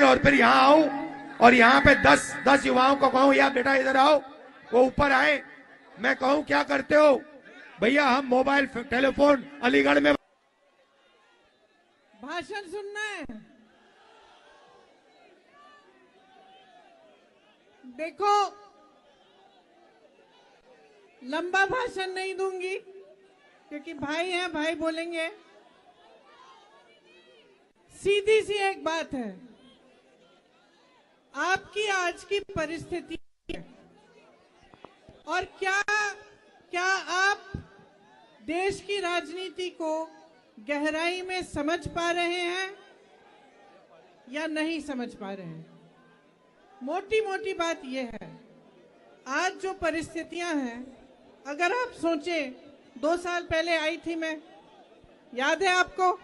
और फिर यहाँ आऊं और यहाँ पे 10 युवाओं को कहूं, या बेटा इधर आओ, वो ऊपर आए, मैं कहूं क्या करते हो भैया, हम मोबाइल टेलीफोन अलीगढ़ में। भाषण सुनना है? देखो, लंबा भाषण नहीं दूंगी क्योंकि भाई हैं, भाई बोलेंगे। सीधी सी एक बात है, आपकी आज की परिस्थिति और क्या आप देश की राजनीति को गहराई में समझ पा रहे हैं या नहीं समझ पा रहे हैं? मोटी मोटी बात यह है, आज जो परिस्थितियां हैं, अगर आप सोचें 2 साल पहले आई थी मैं, याद है आपको?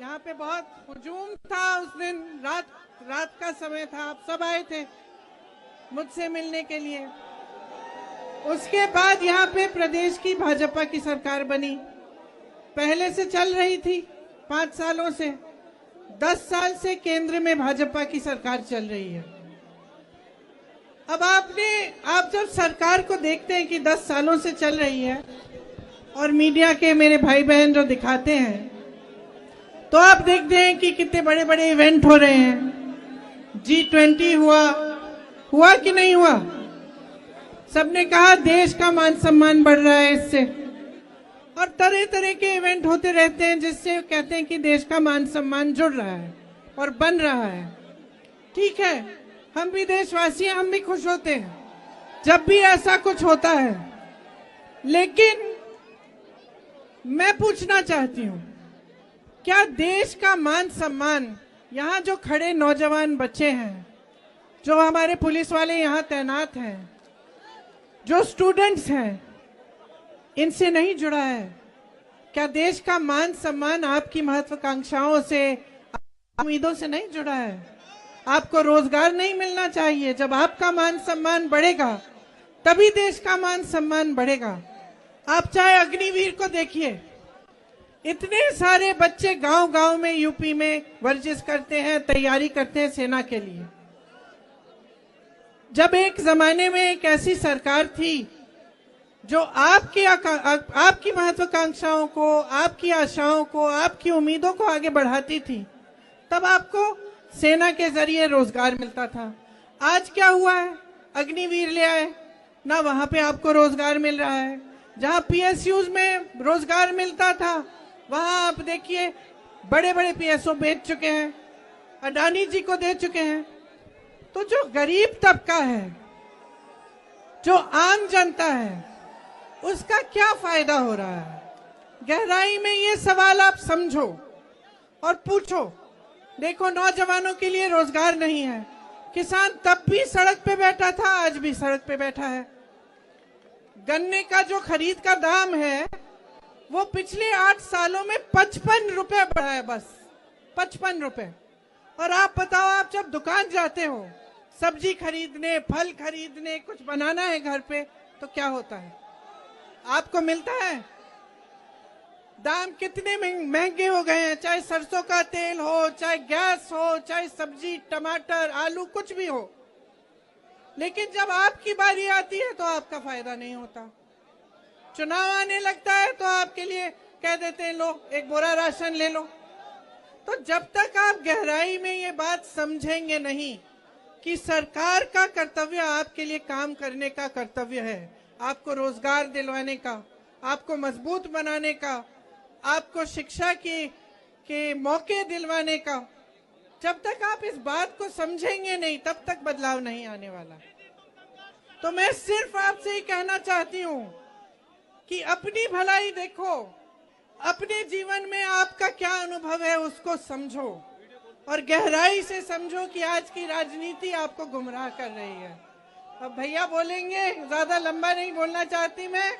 यहाँ पे बहुत हुजूम था उस दिन, रात का समय था, आप सब आए थे मुझसे मिलने के लिए। उसके बाद यहाँ पे प्रदेश की भाजपा की सरकार बनी, पहले से चल रही थी 5 सालों से, 10 साल से केंद्र में भाजपा की सरकार चल रही है। अब आप जब सरकार को देखते हैं कि 10 सालों से चल रही है और मीडिया के मेरे भाई बहन जो दिखाते हैं, तो आप देखते हैं कि कितने बड़े बड़े इवेंट हो रहे हैं। G20 हुआ कि नहीं हुआ? सबने कहा देश का मान सम्मान बढ़ रहा है इससे, और तरह तरह के इवेंट होते रहते हैं जिससे कहते हैं कि देश का मान सम्मान जुड़ रहा है और बन रहा है। ठीक है, हम भी देशवासी हैं, हम भी खुश होते हैं जब भी ऐसा कुछ होता है, लेकिन मैं पूछना चाहती हूं, क्या देश का मान सम्मान, यहाँ जो खड़े नौजवान बच्चे हैं, जो हमारे पुलिस वाले यहाँ तैनात हैं, जो स्टूडेंट्स हैं, इनसे नहीं जुड़ा है? क्या देश का मान सम्मान आपकी महत्वाकांक्षाओं से, उम्मीदों से नहीं जुड़ा है? आपको रोजगार नहीं मिलना चाहिए? जब आपका मान सम्मान बढ़ेगा तभी देश का मान सम्मान बढ़ेगा। आप चाहे अग्निवीर को देखिए, इतने सारे बच्चे गांव-गांव में यूपी में वर्जिश करते हैं, तैयारी करते हैं सेना के लिए। जब एक जमाने में एक ऐसी सरकार थी जो आपकी महत्वाकांक्षाओं को, आपकी आशाओं को, आपकी उम्मीदों को आगे बढ़ाती थी, तब आपको सेना के जरिए रोजगार मिलता था। आज क्या हुआ है? अग्निवीर ले आए ना, वहां पे आपको रोजगार मिल रहा है। जहां PSUs में रोजगार मिलता था, वहां आप देखिए बड़े बड़े PSO बेच चुके हैं, अडानी जी को दे चुके हैं। तो जो गरीब तबका है, जो आम जनता है, उसका क्या फायदा हो रहा है? गहराई में ये सवाल आप समझो और पूछो। देखो, नौजवानों के लिए रोजगार नहीं है, किसान तब भी सड़क पे बैठा था, आज भी सड़क पे बैठा है। गन्ने का जो खरीद का दाम है, वो पिछले 8 सालों में 55 रुपए बढ़ा है, बस 55 रुपए। और आप बताओ, आप जब दुकान जाते हो सब्जी खरीदने, फल खरीदने, कुछ बनाना है घर पे, तो क्या होता है? आपको मिलता है? दाम कितने महंगे हो गए हैं, चाहे सरसों का तेल हो, चाहे गैस हो, चाहे सब्जी, टमाटर, आलू, कुछ भी हो। लेकिन जब आपकी बारी आती है तो आपका फायदा नहीं होता। चुनाव आने लगता है तो आपके लिए कह देते हैं, लो एक बोरा राशन ले लो। तो जब तक आप गहराई में ये बात समझेंगे नहीं कि सरकार का कर्तव्य आपके लिए काम करने का कर्तव्य है, आपको रोजगार दिलवाने का, आपको मजबूत बनाने का, आपको शिक्षा के मौके दिलवाने का, जब तक आप इस बात को समझेंगे नहीं, तब तक बदलाव नहीं आने वाला। तो मैं सिर्फ आपसे ही कहना चाहती हूं कि अपनी भलाई देखो, अपने जीवन में आपका क्या अनुभव है उसको समझो, और गहराई से समझो कि आज की राजनीति आपको गुमराह कर रही है। अब भैया बोलेंगे, ज्यादा लंबा नहीं बोलना चाहती मैं,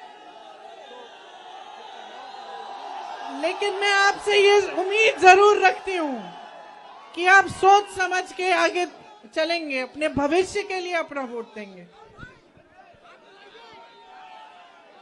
लेकिन मैं आपसे ये उम्मीद जरूर रखती हूँ कि आप सोच समझ के आगे चलेंगे, अपने भविष्य के लिए अपना वोट देंगे।